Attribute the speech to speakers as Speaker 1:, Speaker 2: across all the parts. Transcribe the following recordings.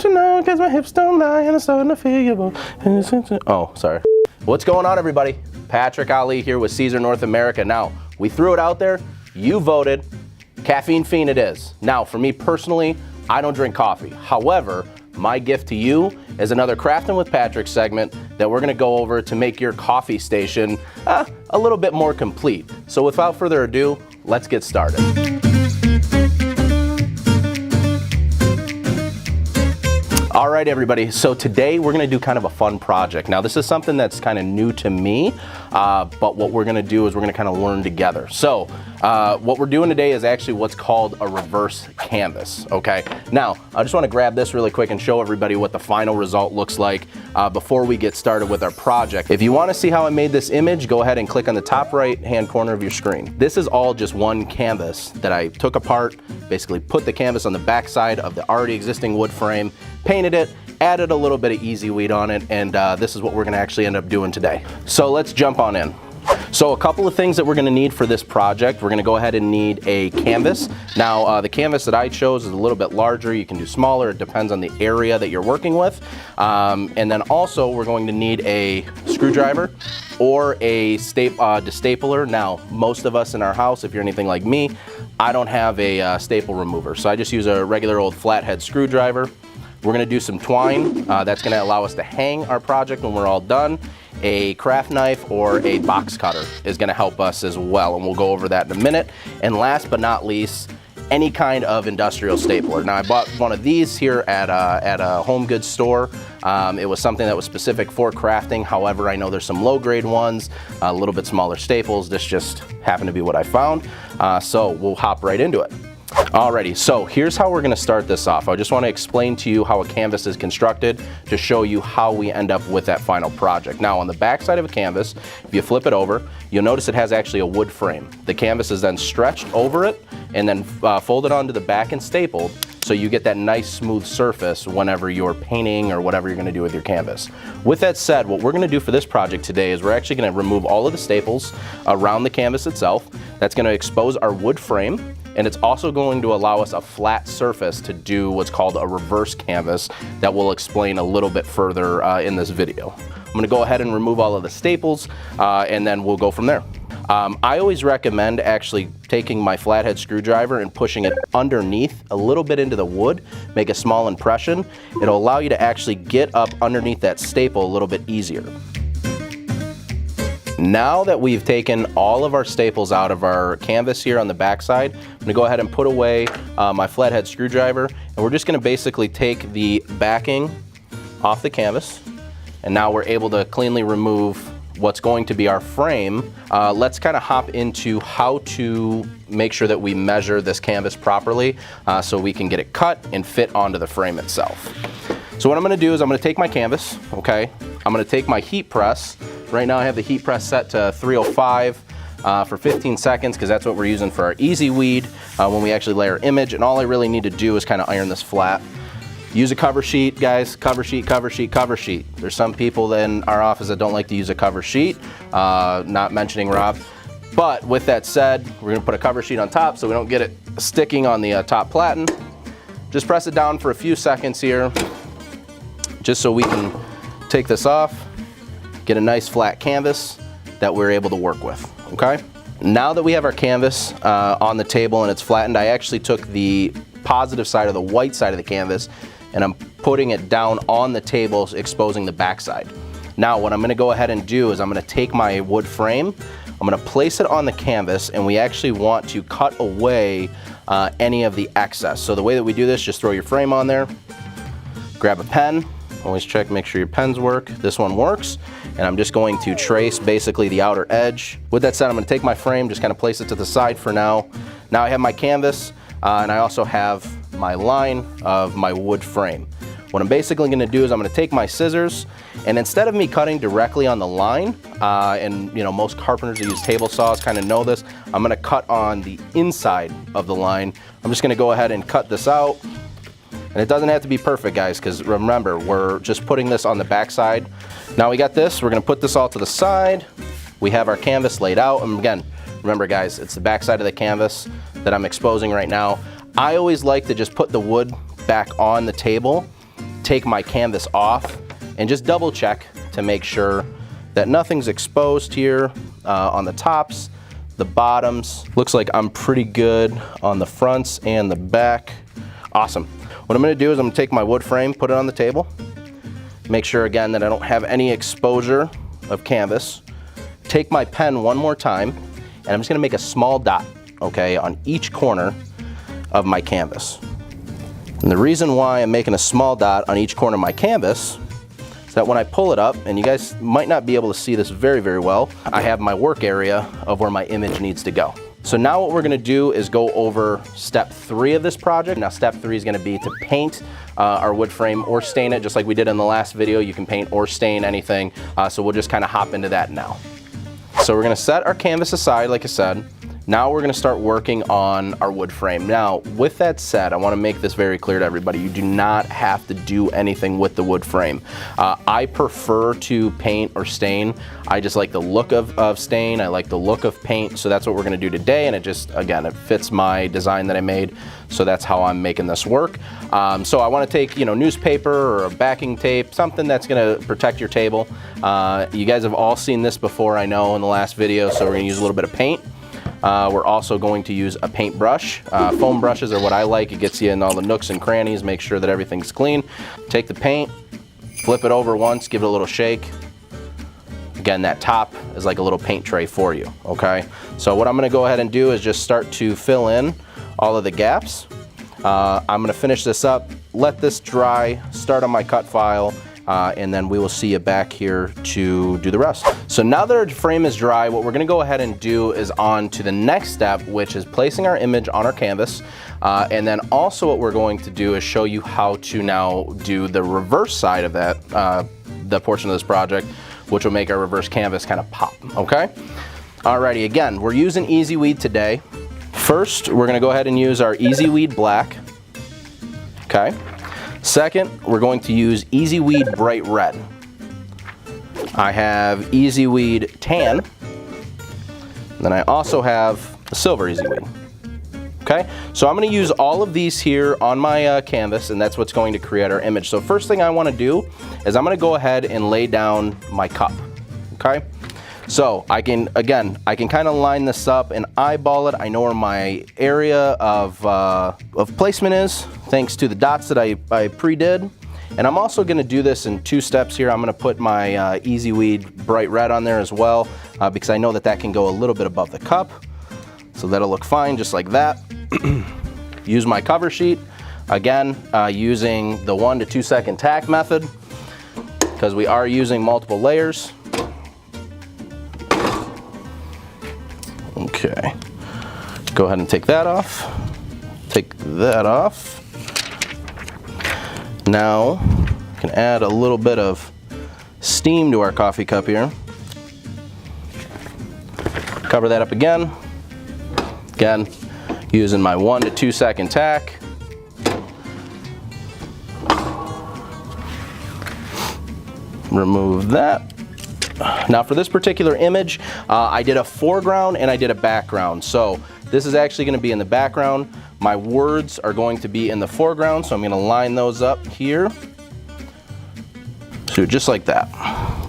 Speaker 1: want you know, cause my hips don't lie and I'm starting to feel you. Oh, sorry. What's going on, everybody? Patrick Ali here with Siser North America. Now, we threw it out there, you voted, caffeine fiend it is. Now, for me personally, I don't drink coffee. However, my gift to you is another Craftin' with Patrick segment that we're gonna go over to make your coffee station a little bit more complete. So without further ado, let's get started. All right, everybody, so today we're gonna do kind of a fun project. Now, this is something that's kind of new to me, but what we're gonna do is we're gonna kind of learn together. So what we're doing today is actually what's called a reverse canvas, okay? Now, I just wanna grab this really quick and show everybody what the final result looks like before we get started with our project. If you wanna see how I made this image, go ahead and click on the top right-hand corner of your screen. This is all just one canvas that I took apart, basically put the canvas on the back side of the already existing wood frame, painted it, added a little bit of easy weed on it, and this is what we're gonna actually end up doing today. So let's jump on in. So a couple of things that we're gonna need for this project. We're gonna go ahead and need a canvas. Now, the canvas that I chose is a little bit larger. You can do smaller, it depends on the area that you're working with. And then also, we're going to need a screwdriver or a stapler. Now, most of us in our house, if you're anything like me, I don't have a staple remover. So I just use a regular old flathead screwdriver. We're gonna do some twine. That's gonna allow us to hang our project when we're all done. A craft knife or a box cutter is gonna help us as well, and we'll go over that in a minute. And last but not least, any kind of industrial stapler. Now, I bought one of these here at a home goods store. It was something that was specific for crafting. However, I know there's some low grade ones, a little bit smaller staples. This just happened to be what I found. So we'll hop right into it. Alrighty, so here's how we're gonna start this off. I just wanna explain to you how a canvas is constructed to show you how we end up with that final project. Now, on the back side of a canvas, if you flip it over, you'll notice it has actually a wood frame. The canvas is then stretched over it and then folded onto the back and stapled, so you get that nice smooth surface whenever you're painting or whatever you're gonna do with your canvas. With that said, what we're gonna do for this project today is we're actually gonna remove all of the staples around the canvas itself. That's gonna expose our wood frame, and it's also going to allow us a flat surface to do what's called a reverse canvas that we'll explain a little bit further in this video. I'm gonna go ahead and remove all of the staples and then we'll go from there. I always recommend actually taking my flathead screwdriver and pushing it underneath a little bit into the wood, make a small impression. It'll allow you to actually get up underneath that staple a little bit easier. Now that we've taken all of our staples out of our canvas here on the back side, I'm gonna go ahead and put away my flathead screwdriver, and we're just gonna basically take the backing off the canvas, and now we're able to cleanly remove what's going to be our frame. Let's kind of hop into how to make sure that we measure this canvas properly so we can get it cut and fit onto the frame itself. So what I'm gonna do is I'm gonna take my canvas, okay? I'm gonna take my heat press. Right now I have the heat press set to 305 for 15 seconds because that's what we're using for our easy weed when we actually lay our image, and all I really need to do is kind of iron this flat. Use a cover sheet, guys. Cover sheet, cover sheet, cover sheet. There's some people in our office that don't like to use a cover sheet, not mentioning Rob. But with that said, we're gonna put a cover sheet on top so we don't get it sticking on the top platen. Just press it down for a few seconds here, just so we can take this off, get a nice flat canvas that we're able to work with, okay? Now that we have our canvas on the table and it's flattened, I actually took the positive side of the white side of the canvas and I'm putting it down on the table, exposing the back side. Now what I'm gonna go ahead and do is I'm gonna take my wood frame, I'm gonna place it on the canvas, and we actually want to cut away any of the excess. So the way that we do this, just throw your frame on there, grab a pen, always check, make sure your pens work. This one works. And I'm just going to trace basically the outer edge. With that said, I'm gonna take my frame, just kind of place it to the side for now. Now I have my canvas, and I also have my line of my wood frame. What I'm basically gonna do is I'm gonna take my scissors, and instead of me cutting directly on the line, and you know, most carpenters that use table saws kind of know this, I'm gonna cut on the inside of the line. I'm just gonna go ahead and cut this out. And it doesn't have to be perfect, guys, because remember, we're just putting this on the back side. Now we got this, we're gonna put this all to the side. We have our canvas laid out, and again, remember guys, it's the back side of the canvas that I'm exposing right now. I always like to just put the wood back on the table take my canvas off and just double check to make sure that nothing's exposed here on the tops, the bottoms. Looks like I'm pretty good on the fronts and the back. Awesome. What I'm gonna do is I'm gonna take my wood frame, put it on the table, make sure again that I don't have any exposure of canvas. Take my pen one more time, and I'm just gonna make a small dot, okay, on each corner of my canvas. And the reason why I'm making a small dot on each corner of my canvas is that when I pull it up, and you guys might not be able to see this very, very well, I have my work area of where my image needs to go. So now what we're gonna do is go over step 3 of this project. Now step 3 is gonna be to paint our wood frame or stain it, just like we did in the last video. You can paint or stain anything. So we'll just kind of hop into that now. So we're gonna set our canvas aside, like I said. Now we're gonna start working on our wood frame. Now, with that said, I wanna make this very clear to everybody. You do not have to do anything with the wood frame. I prefer to paint or stain. I just like the look of stain. I like the look of paint. So that's what we're gonna do today. And it just, again, it fits my design that I made. So that's how I'm making this work. So I wanna take, newspaper or a backing tape, something that's gonna protect your table. You guys have all seen this before, I know, in the last video. So we're gonna use a little bit of paint. We're also going to use a paintbrush. Foam brushes are what I like. It gets you in all the nooks and crannies, make sure that everything's clean. Take the paint, flip it over once, give it a little shake. Again, that top is like a little paint tray for you, okay? So what I'm gonna go ahead and do is just start to fill in all of the gaps. I'm gonna finish this up, let this dry, start on my cut file, and then we will see you back here to do the rest. So now that our frame is dry, what we're gonna go ahead and do is on to the next step, which is placing our image on our canvas. And then also what we're going to do is show you how to now do the reverse side of that, the portion of this project, which will make our reverse canvas kind of pop, okay? Alrighty, again, we're using Easy Weed today. First, we're gonna go ahead and use our Easy Weed Black, okay? Second, we're going to use Easy Weed Bright Red. I have Easy Weed Tan. Then I also have the Silver Easy Weed. Okay, so I'm going to use all of these here on my canvas, and that's what's going to create our image. So first thing I want to do is I'm going to go ahead and lay down my cup. Okay, so I can kind of line this up and eyeball it. I know where my area of placement is, thanks to the dots that I pre-did. And I'm also gonna do this in 2 steps here. I'm gonna put my Easy Weed Bright Red on there as well, because I know that that can go a little bit above the cup. So that'll look fine, just like that. Use my cover sheet. Again, using the 1 to 2 second tack method, because we are using multiple layers. Okay, go ahead and take that off. Take that off. Now, we can add a little bit of steam to our coffee cup here. Cover that up again. Again, using my 1 to 2 second tack. Remove that. Now for this particular image, I did a foreground and I did a background. So this is actually going to be in the background. My words are going to be in the foreground, so I'm going to line those up here. So just like that.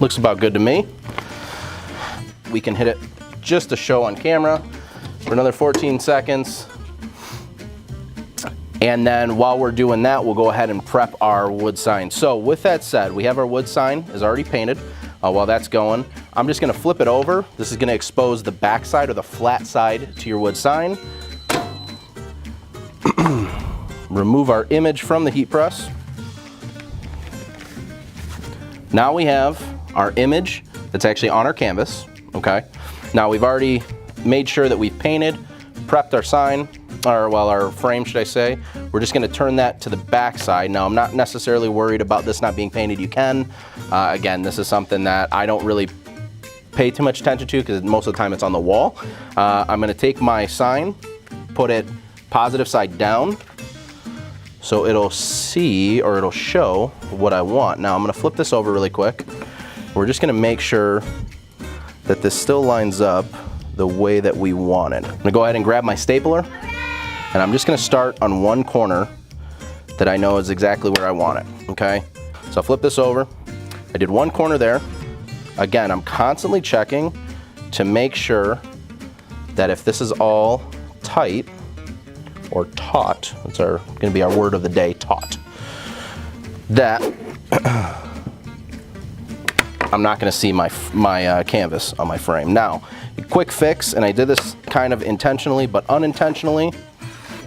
Speaker 1: Looks about good to me. We can hit it just to show on camera for another 14 seconds. And then while we're doing that, we'll go ahead and prep our wood sign. So with that said, we have our wood sign is already painted. While that's going, I'm just gonna flip it over. This is gonna expose the back side or the flat side to your wood sign. Remove our image from the heat press. Now we have our image that's actually on our canvas, okay? Now we've already made sure that we've painted, prepped our sign, or well, our frame, should I say. We're just gonna turn that to the back side. Now, I'm not necessarily worried about this not being painted. You can. Again, this is something that I don't really pay too much attention to because most of the time it's on the wall. I'm gonna take my sign, put it positive side down, so it'll see, or it'll show what I want. Now, I'm gonna flip this over really quick. We're just gonna make sure that this still lines up the way that we want it. I'm gonna go ahead and grab my stapler, and I'm just gonna start on one corner that I know is exactly where I want it, okay? So I'll flip this over. I did one corner there. Again, I'm constantly checking to make sure that if this is all tight, or taut, that's gonna be our word of the day, taut, that I'm not gonna see my canvas on my frame. Now, a quick fix, and I did this kind of intentionally but unintentionally.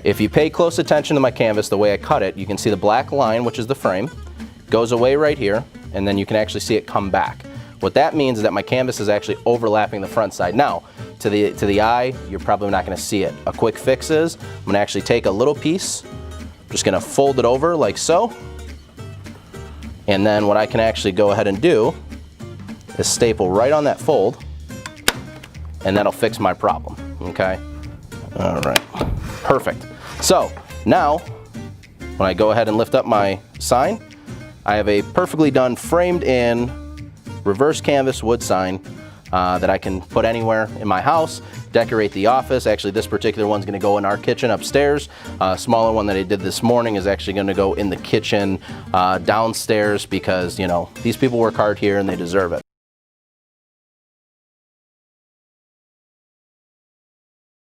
Speaker 1: If you pay close attention to my canvas, the way I cut it, you can see the black line, which is the frame, goes away right here, and then you can actually see it come back. What that means is that my canvas is actually overlapping the front side. Now, to the eye, you're probably not gonna see it. A quick fix is, I'm gonna actually take a little piece, just gonna fold it over like so, and then what I can actually go ahead and do is staple right on that fold, and that'll fix my problem, okay? All right, perfect. So now, when I go ahead and lift up my sign, I have a perfectly done framed in reverse canvas wood sign that I can put anywhere in my house, decorate the office. Actually, this particular one's gonna go in our kitchen upstairs. A smaller one that I did this morning is actually gonna go in the kitchen downstairs because, you know, these people work hard here and they deserve it.